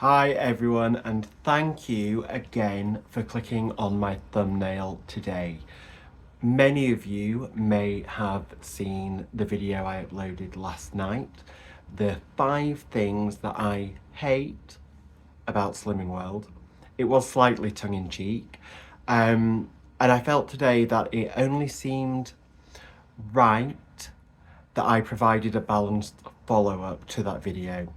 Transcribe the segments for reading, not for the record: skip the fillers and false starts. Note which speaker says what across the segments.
Speaker 1: Hi everyone, and thank you again for clicking on my thumbnail today. Many of you may have seen the video I uploaded last night, the 5 things that I hate about Slimming World. It was slightly tongue-in-cheek, and I felt today that it only seemed right that I provided a balanced follow-up to that video.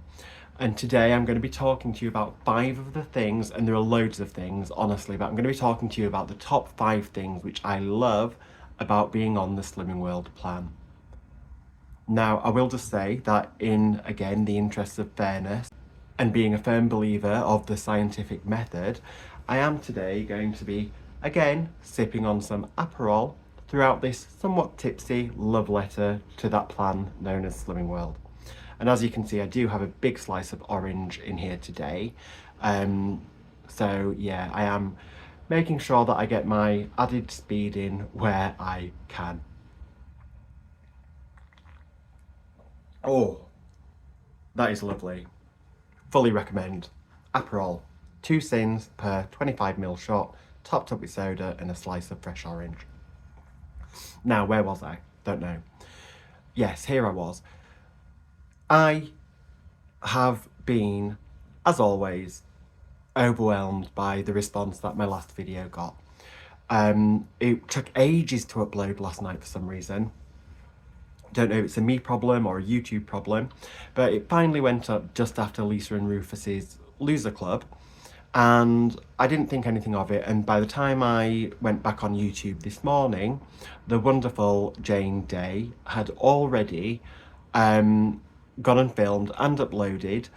Speaker 1: And today I'm going to be talking to you about 5 of the things, and there are loads of things, honestly, but I'm going to be talking to you about the top 5 things which I love about being on the Slimming World plan. Now, I will just say that in, again, the interests of fairness and being a firm believer of the scientific method, I am today going to be, again, sipping on some Aperol throughout this somewhat tipsy love letter to that plan known as Slimming World. And as you can see, I do have a big slice of orange in here today. So yeah, I am making sure that I get my added speed in where I can. Oh, that is lovely. Fully recommend. Aperol, 2 sins per 25ml shot, topped up with soda and a slice of fresh orange. Now, where was I? Don't know. Yes, here I was. I have been, as always, overwhelmed by the response that my last video got. It took ages to upload last night for some reason. Don't know if it's a me problem or a YouTube problem, but it finally went up just after Lisa and Rufus's Loser Club, and I didn't think anything of it, and by the time I went back on YouTube this morning, the wonderful Jane Day had already gone and filmed and uploaded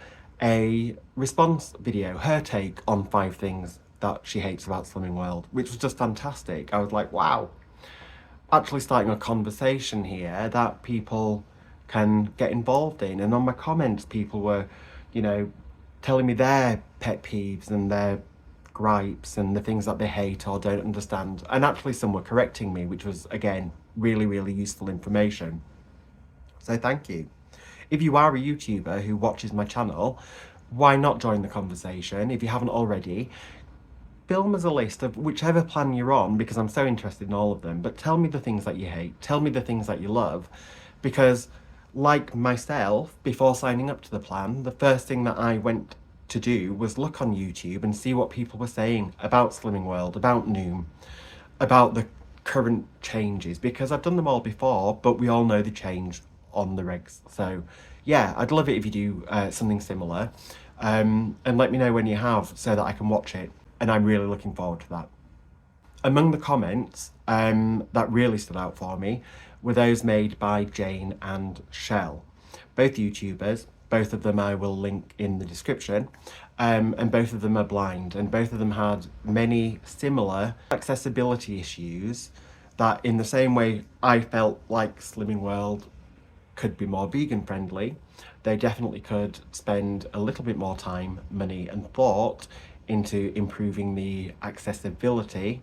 Speaker 1: a response video, her take on 5 things that she hates about Slimming World, which was just fantastic. I was like, wow, actually starting a conversation here that people can get involved in. And on my comments, people were, telling me their pet peeves and their gripes and the things that they hate or don't understand. And actually some were correcting me, which was, again, really, really useful information. So thank you. If you are a YouTuber who watches my channel, why not join the conversation? If you haven't already, film us a list of whichever plan you're on, because I'm so interested in all of them, but tell me the things that you hate, tell me the things that you love, because like myself, before signing up to the plan, the first thing that I went to do was look on YouTube and see what people were saying about Slimming World, about Noom, about the current changes, because I've done them all before, but we all know they change on the regs. So yeah, I'd love it if you do something similar, and let me know when you have so that I can watch it, and I'm really looking forward to that. Among the comments that really stood out for me were those made by Jane and Shell, both YouTubers. Both of them I will link in the description, and both of them are blind, and both of them had many similar accessibility issues that, in the same way I felt like Slimming World could be more vegan friendly, they definitely could spend a little bit more time, money and thought into improving the accessibility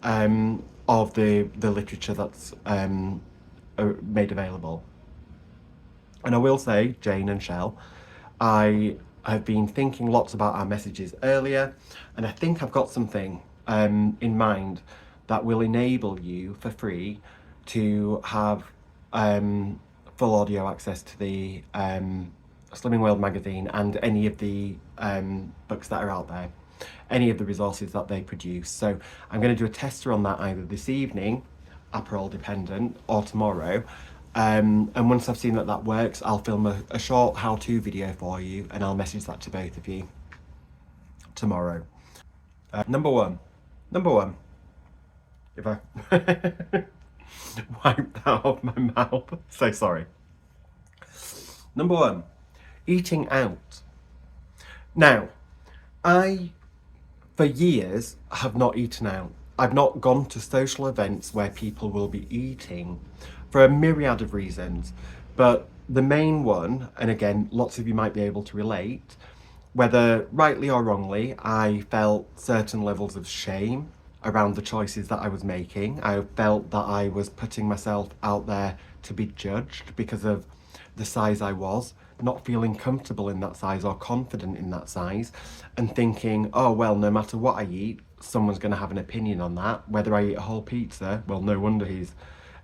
Speaker 1: of the literature that's made available. And I will say, Jane and Shell, I have been thinking lots about our messages earlier, and I think I've got something in mind that will enable you for free to have full audio access to the Slimming World magazine and any of the books that are out there, any of the resources that they produce. So I'm going to do a tester on that either this evening, Aperol dependent, or tomorrow. And once I've seen that that works, I'll film a short how-to video for you, and I'll message that to both of you tomorrow. Number one, if I wipe that off my mouth, so sorry. Number 1, eating out. Now, I, for years, have not eaten out. I've not gone to social events where people will be eating for a myriad of reasons. But the main one, and again, lots of you might be able to relate, whether rightly or wrongly, I felt certain levels of shame around the choices that I was making. I felt that I was putting myself out there to be judged because of the size I was not feeling comfortable in that size or confident in that size and thinking, oh, well, no matter what I eat, someone's going to have an opinion on that. Whether I eat a whole pizza, well, no wonder he's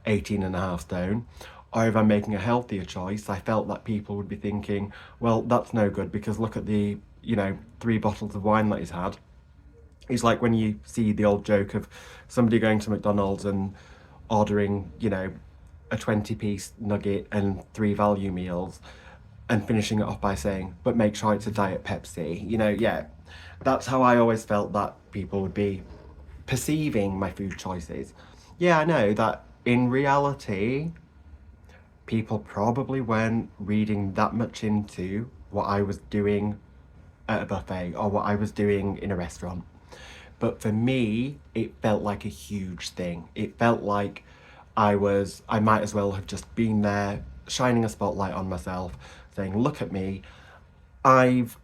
Speaker 1: 18.5 stone. Or if I'm making a healthier choice, I felt that people would be thinking, well, that's no good because look at the, 3 bottles of wine that he's had. It's like when you see the old joke of somebody going to McDonald's and ordering, a 20-piece nugget and 3 value meals and finishing it off by saying, but make sure it's a Diet Pepsi. Yeah, that's how I always felt that people would be perceiving my food choices. Yeah, I know that in reality, people probably weren't reading that much into what I was doing at a buffet or what I was doing in a restaurant. But for me, it felt like a huge thing. It felt like I might as well have just been there, shining a spotlight on myself, saying, look at me, I've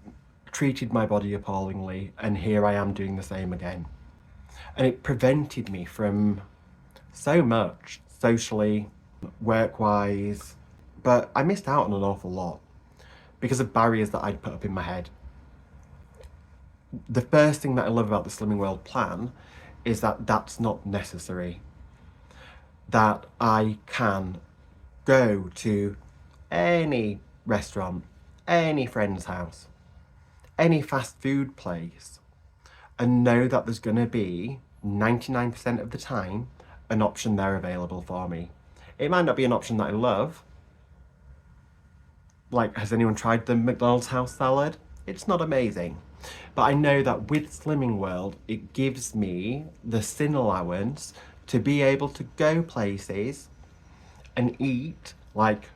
Speaker 1: treated my body appallingly, and here I am doing the same again. And it prevented me from so much, socially, work-wise, but I missed out on an awful lot because of barriers that I'd put up in my head. The first thing that I love about the Slimming World plan is that that's not necessary. That I can go to any restaurant, any friend's house, any fast food place, and know that there's going to be 99% of the time an option there available for me. It might not be an option that I love. Like, has anyone tried the McDonald's house salad? It's not amazing. But I know that with Slimming World, it gives me the sin allowance to be able to go places and eat like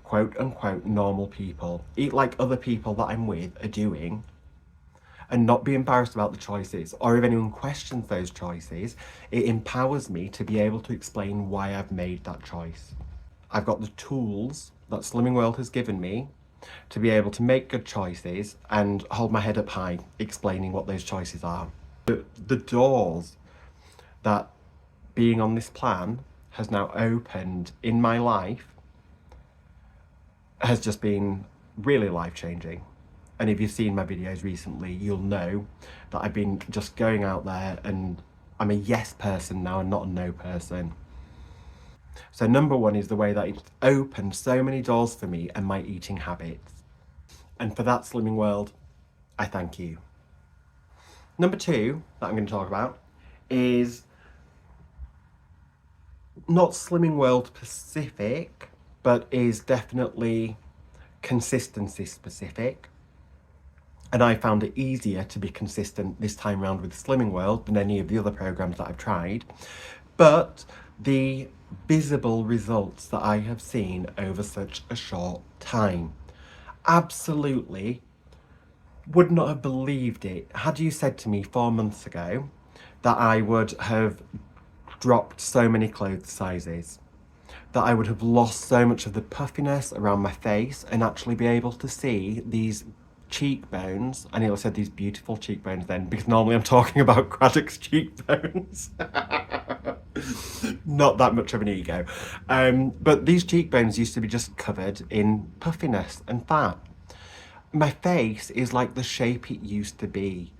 Speaker 1: quote unquote normal people. Eat like other people that I'm with are doing and not be embarrassed about the choices. Or if anyone questions those choices, it empowers me to be able to explain why I've made that choice. I've got the tools that Slimming World has given me to be able to make good choices and hold my head up high explaining what those choices are. The doors that being on this plan has now opened in my life has just been really life-changing. And if you've seen my videos recently, you'll know that I've been just going out there and I'm a yes person now and not a no person. So number one is the way that it's opened so many doors for me and my eating habits. And for that, Slimming World, I thank you. Number two that I'm going to talk about is not Slimming World specific, but is definitely consistency specific. And I found it easier to be consistent this time around with Slimming World than any of the other programs that I've tried. But the visible results that I have seen over such a short time, absolutely would not have believed it had you said to me 4 months ago that I would have dropped so many clothes sizes, that I would have lost so much of the puffiness around my face and actually be able to see these cheekbones. I nearly said these beautiful cheekbones then, because normally I'm talking about Craddock's cheekbones. Not that much of an ego. But these cheekbones used to be just covered in puffiness and fat. My face is like the shape it used to be,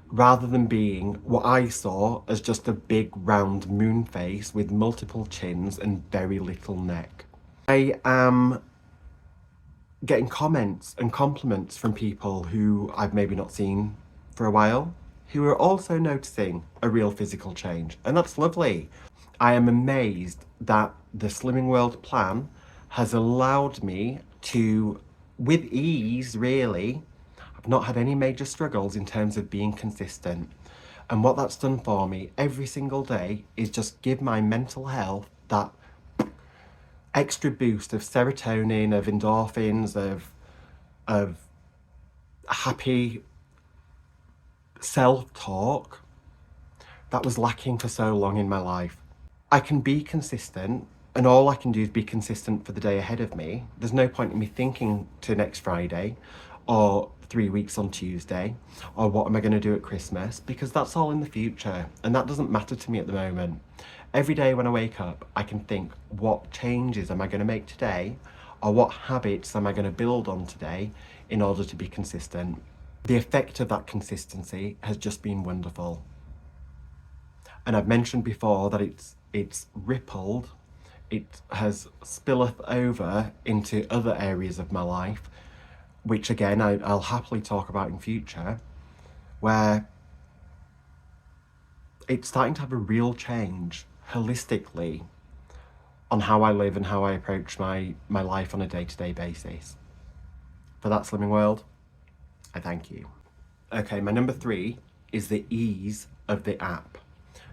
Speaker 1: rather than being what I saw as just a big round moon face with multiple chins and very little neck. I am getting comments and compliments from people who I've maybe not seen for a while, who are also noticing a real physical change, and that's lovely. I am amazed that the Slimming World plan has allowed me to, with ease really, I've not had any major struggles in terms of being consistent. And what that's done for me every single day is just give my mental health that extra boost of serotonin, of endorphins, of happy self-talk that was lacking for so long in my life. I can be consistent, and all I can do is be consistent for the day ahead of me. There's no point in me thinking to next Friday or 3 weeks on Tuesday or what am I going to do at Christmas, because that's all in the future and that doesn't matter to me at the moment. Every day when I wake up, I can think, what changes am I going to make today or what habits am I going to build on today in order to be consistent. The effect of that consistency has just been wonderful. And I've mentioned before that it's rippled, it has spilleth over into other areas of my life, which again I'll happily talk about in future, where it's starting to have a real change holistically on how I live and how I approach my life on a day-to-day basis. For that, Slimming World, I thank you. Okay, my number 3 is the ease of the app.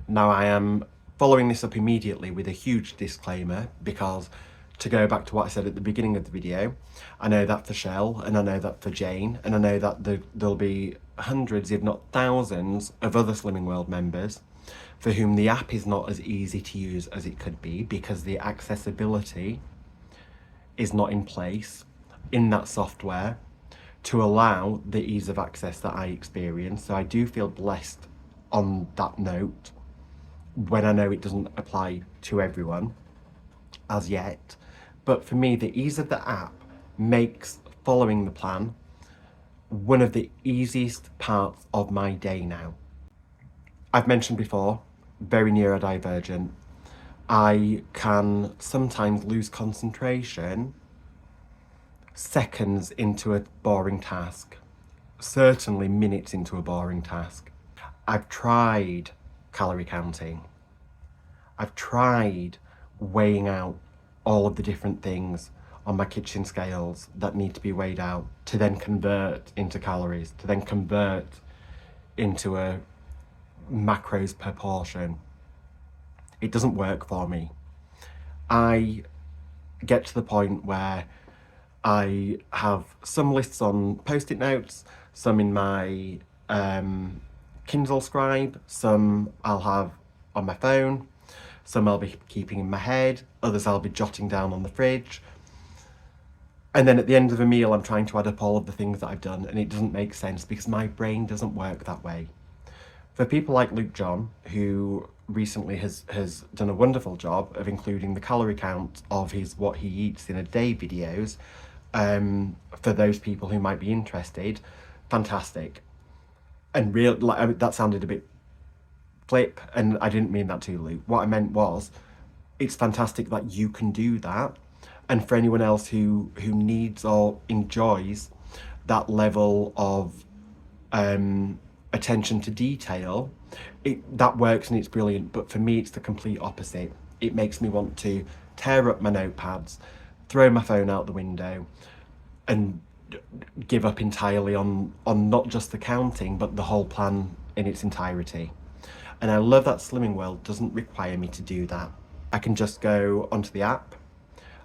Speaker 1: Now, I am following this up immediately with a huge disclaimer, because to go back to what I said at the beginning of the video, I know that for Shell, and I know that for Jane, and I know that there'll be hundreds, if not thousands, of other Slimming World members for whom the app is not as easy to use as it could be, because the accessibility is not in place in that software to allow the ease of access that I experience. So I do feel blessed on that note, when I know it doesn't apply to everyone as yet. But for me, the ease of the app makes following the plan one of the easiest parts of my day now. I've mentioned before, very neurodivergent. I can sometimes lose concentration seconds into a boring task, certainly minutes into a boring task. I've tried calorie counting. I've tried weighing out all of the different things on my kitchen scales that need to be weighed out to then convert into calories, to then convert into a macros per portion. It doesn't work for me. I get to the point where I have some lists on post-it notes, some in my Kindle Scribe, some I'll have on my phone, some I'll be keeping in my head, others I'll be jotting down on the fridge. And then at the end of a meal, I'm trying to add up all of the things that I've done, and it doesn't make sense because my brain doesn't work that way. For people like Luke John, who recently has done a wonderful job of including the calorie count of his what he eats in a day videos, for those people who might be interested, fantastic. And that sounded a bit flip, and I didn't mean that to Luke. What I meant was, it's fantastic that you can do that. And for anyone else who needs or enjoys that level of attention to detail, that works and it's brilliant. But for me, it's the complete opposite. It makes me want to tear up my notepads, throw my phone out the window, and give up entirely on not just the counting, but the whole plan in its entirety. And I love that Slimming World doesn't require me to do that. I can just go onto the app.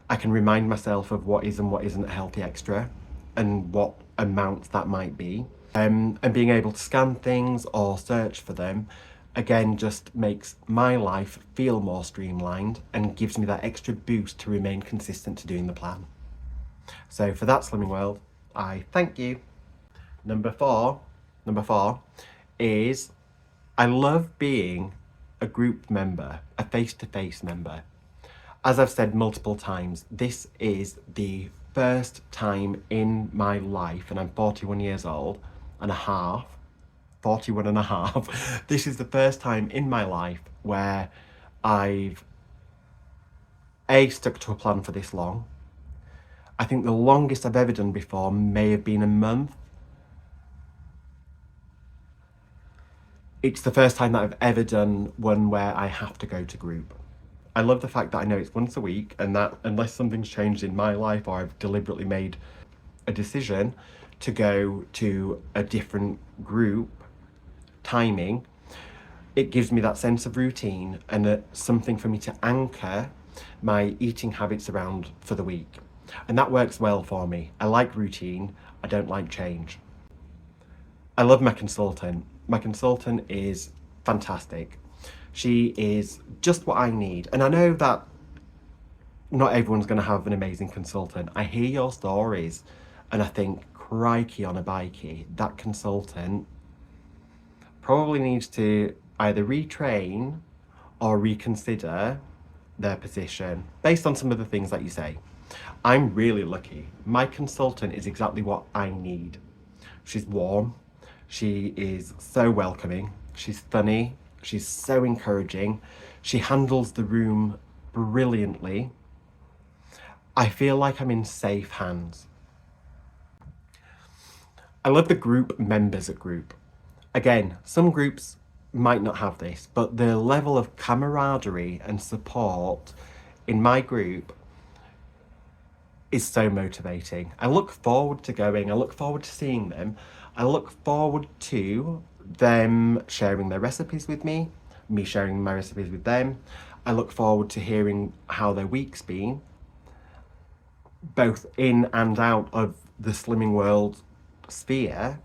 Speaker 1: I can remind myself of what is and what isn't a healthy extra and what amounts that might be. And being able to scan things or search for them, again, just makes my life feel more streamlined and gives me that extra boost to remain consistent to doing the plan. So for that, Slimming World, I thank you. Number four is, I love being a group member, a face-to-face member. As I've said multiple times, this is the first time in my life, and I'm 41 years old and a half, 41 and a half. This is the first time in my life where I've stuck to a plan for this long. I think the longest I've ever done before may have been a month. It's the first time that I've ever done one where I have to go to group. I love the fact that I know it's once a week, and that unless something's changed in my life or I've deliberately made a decision to go to a different group timing, it gives me that sense of routine and something for me to anchor my eating habits around for the week. And that works well for me. I like routine, I don't like change. I love my consultant. My consultant is fantastic. She is just what I need. And I know that not everyone's going to have an amazing consultant. I hear your stories and I think, crikey on a bikey, that consultant probably needs to either retrain or reconsider their position based on some of the things that you say. I'm really lucky. My consultant is exactly what I need. She's warm. She is so welcoming. She's funny. She's so encouraging. She handles the room brilliantly. I feel like I'm in safe hands. I love the group members at group. Again, some groups might not have this, but the level of camaraderie and support in my group is so motivating. I look forward to going, I look forward to seeing them, I look forward to them sharing their recipes with me sharing my recipes with them. I look forward to hearing how their week's been, both in and out of the Slimming World sphere,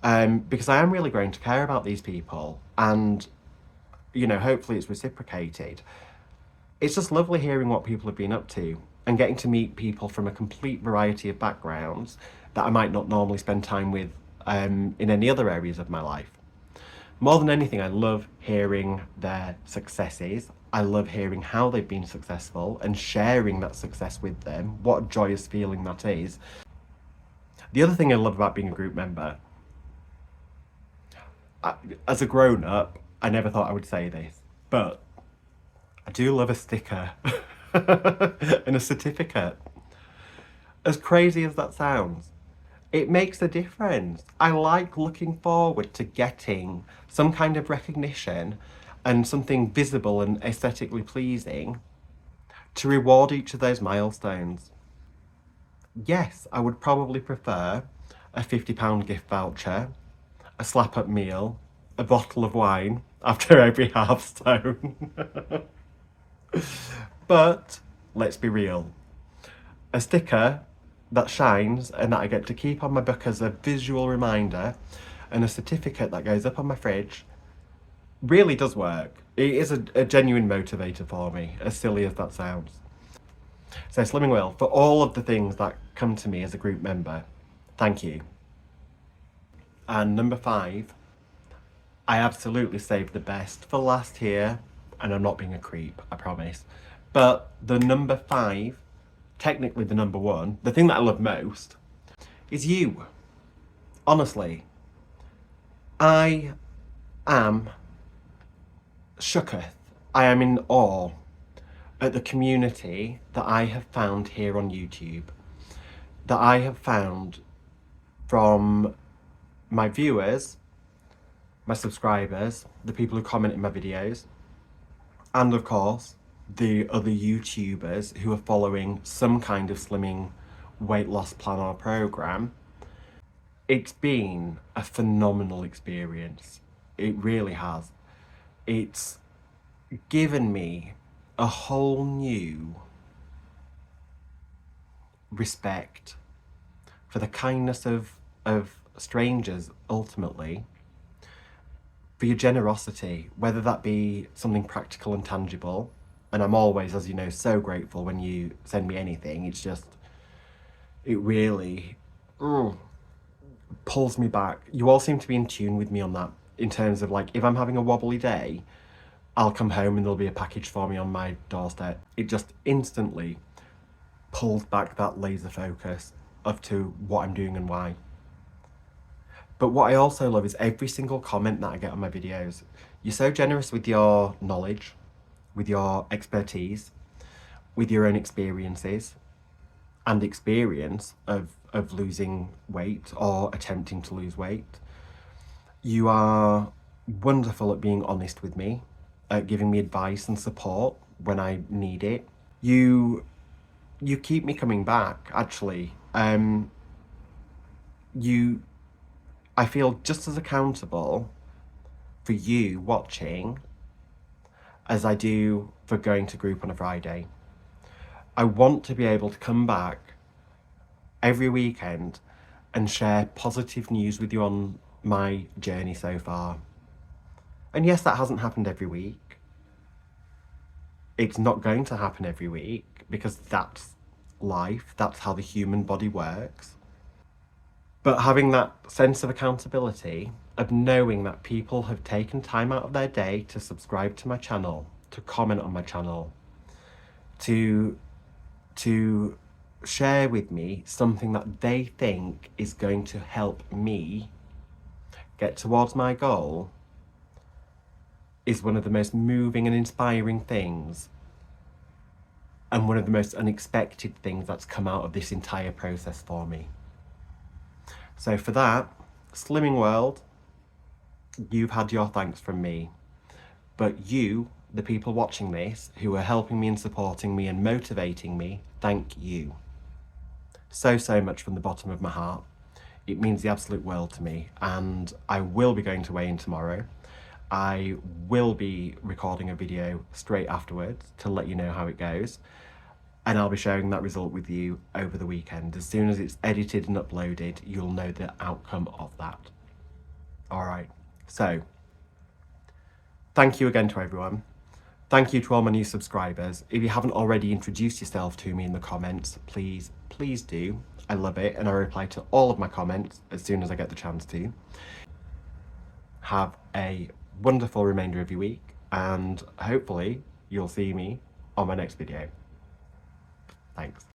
Speaker 1: because I am really growing to care about these people, and hopefully it's reciprocated. It's just lovely hearing what people have been up to and getting to meet people from a complete variety of backgrounds that I might not normally spend time with in any other areas of my life. More than anything, I love hearing their successes. I love hearing how they've been successful and sharing that success with them. What a joyous feeling that is. The other thing I love about being a group member, as a grown-up, I never thought I would say this, but I do love a sticker and a certificate. As crazy as that sounds, it makes a difference. I like looking forward to getting some kind of recognition and something visible and aesthetically pleasing to reward each of those milestones. Yes, I would probably prefer a £50 gift voucher, a slap-up meal, a bottle of wine after every half stone. But let's be real. A sticker that shines and that I get to keep on my book as a visual reminder, and a certificate that goes up on my fridge really does work. It is a genuine motivator for me, as silly as that sounds. So Slimming World, for all of the things that come to me as a group member, thank you. And number 5, I absolutely saved the best for last here, and I'm not being a creep, I promise. But the number 5, technically the number 1, the thing that I love most, is you. Honestly, I am shooketh. I am in awe at the community that I have found here on YouTube, that I have found from my viewers, my subscribers, the people who comment in my videos, and of course, the other YouTubers who are following some kind of slimming weight loss plan or program. It's been a phenomenal experience. It really has. It's given me a whole new respect for the kindness of strangers, ultimately, for your generosity, whether that be something practical and tangible. And I'm always, as you know, so grateful when you send me anything. It's just, it really pulls me back. You all seem to be in tune with me on that, in terms of, like, if I'm having a wobbly day, I'll come home and there'll be a package for me on my doorstep. It just instantly pulls back that laser focus of to what I'm doing and why. But what I also love is every single comment that I get on my videos. You're so generous with your knowledge, with your expertise, with your own experiences and experience of losing weight or attempting to lose weight. You are wonderful at being honest with me, at giving me advice and support when I need it. You keep me coming back, actually. I feel just as accountable for you watching as I do for going to group on a Friday. I want to be able to come back every weekend and share positive news with you on my journey so far. And yes, that hasn't happened every week. It's not going to happen every week because that's life, that's how the human body works. But having that sense of accountability, of knowing that people have taken time out of their day to subscribe to my channel, to comment on my channel, to share with me something that they think is going to help me get towards my goal is one of the most moving and inspiring things, and one of the most unexpected things that's come out of this entire process for me. So for that, Slimming World, you've had your thanks from me. But you, the people watching this, who are helping me and supporting me and motivating me, thank you. So, so much from the bottom of my heart. It means the absolute world to me, and I will be going to weigh in tomorrow. I will be recording a video straight afterwards to let you know how it goes, and I'll be sharing that result with you over the weekend. As soon as it's edited and uploaded, you'll know the outcome of that. All right, so thank you again to everyone. Thank you to all my new subscribers. If you haven't already introduced yourself to me in the comments, please do. I love it, and I reply to all of my comments as soon as I get the chance to. Have a wonderful remainder of your week, and hopefully you'll see me on my next video. Thanks.